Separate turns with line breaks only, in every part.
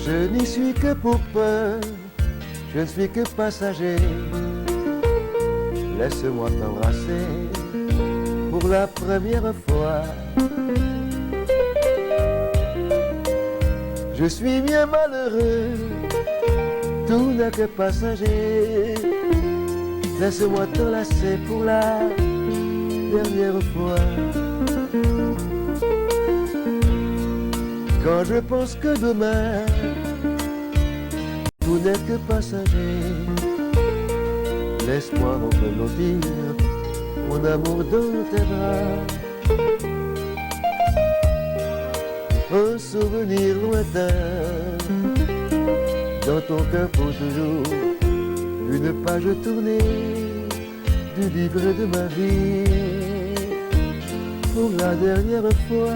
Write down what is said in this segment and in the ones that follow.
Je n'y suis que pour peu, je ne suis que passager. Laisse-moi t'embrasser pour la première fois. Je suis bien malheureux, tout n'est que passager. Laisse-moi t'enlacer pour la dernière fois. Quand je pense que demain, tout n'est que passager, laisse-moi repelotir mon amour dans tes bras. Un souvenir lointain, dans ton cœur pour toujours, une page tournée du livre de ma vie. Pour la dernière fois.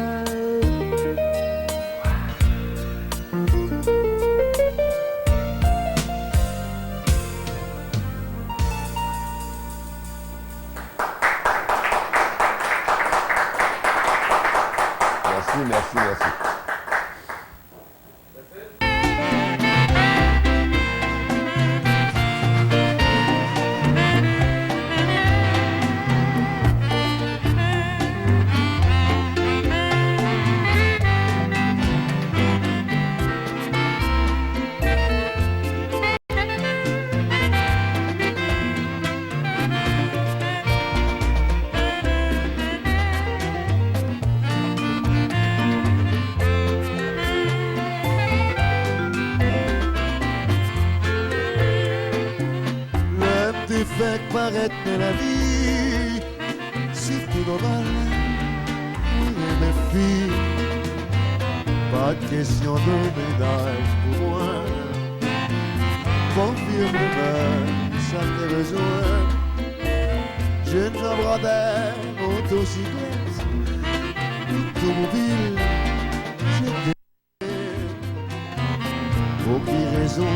Merci, merci. Fait paraître la vie, si tout normal, et mes filles, pas de question de ménage pour moi. Confirme-moi, ça fait besoin. Jeune jambradère, motocyclette, automobile, j'étais. Aucune raison,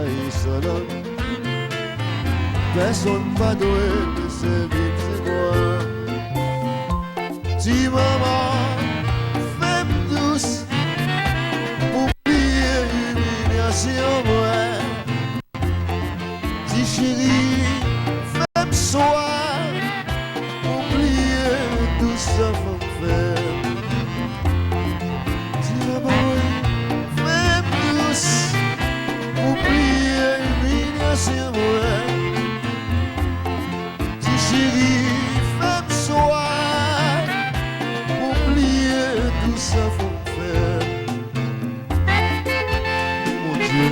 et sonore. Personne pas doué de se vivre, c'est moi. Dis maman, fais-moi douce, oublier l'humiliation, moi. Dis chérie, fais-moi soir, oublier tout ça faut faire. Dis maman, fais-moi douce, oublier l'humiliation, moi. Chérie, fais-moi soir, oublier tout ça faut faire. Mon Dieu.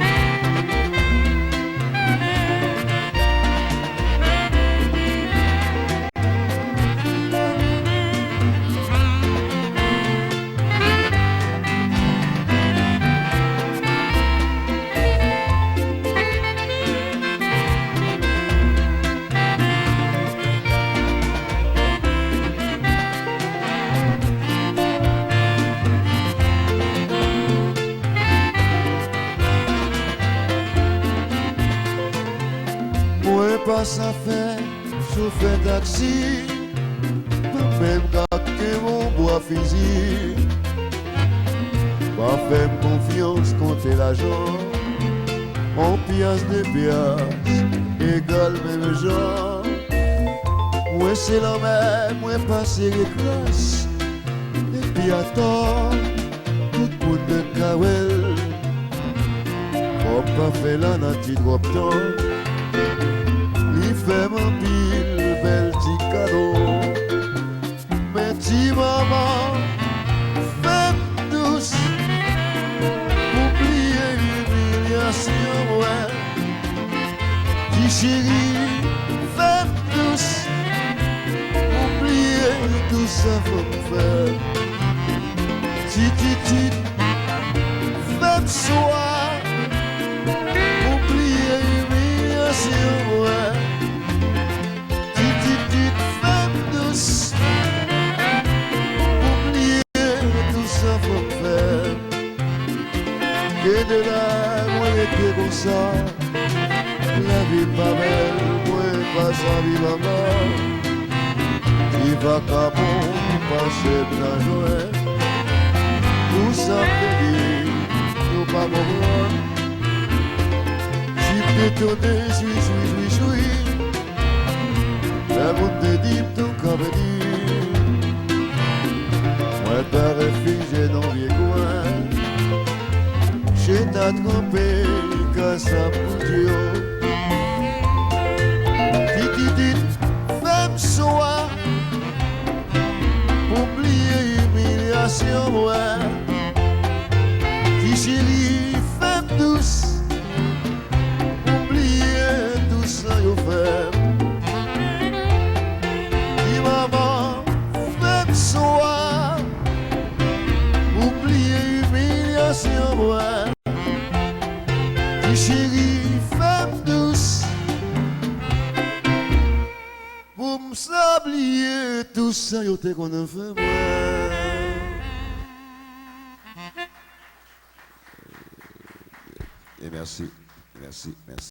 Pas ça fait, chauffeur taxi, même gars que mon bois physique. Pas fait confiance compter l'argent, en pièces de pièces, égal même genre. Moi c'est la même, moi passer les classes, et puis attends, tout le monde de Kawel. Faut pas faire la nature trop temps. Fais mon pile, bel petit cadeau. Mais dis maman, fais-moi douce, oublier l'humiliation, ouais. Dis chérie, fais-moi douce, oublier tout ça faut faire. Titi, fais-moi soir, oublier l'humiliation, ouais. Et de là, moi j'étais comme ça. La vie pas belle, moi pas sa vie maman. Il va qu'à bon, passer bien jouer. Tout ça fait dire, nous pas comprendre. J'y détourné, joui. La route de dit tout comme dit. Moi, t'as réfugié dans le vieux coin. J'ai t'as trompé, que ça bouge. Dit, femme soir. Oublier humiliation, moi. Qui chérie, femme douce. Oublier tout ça, yo femme. Qui maman, femme soir. Oublier humiliation, moi. Qui chérie, femme douce. Pour m'oublier tout ça, yo te qu'on a fait, moi. Et merci.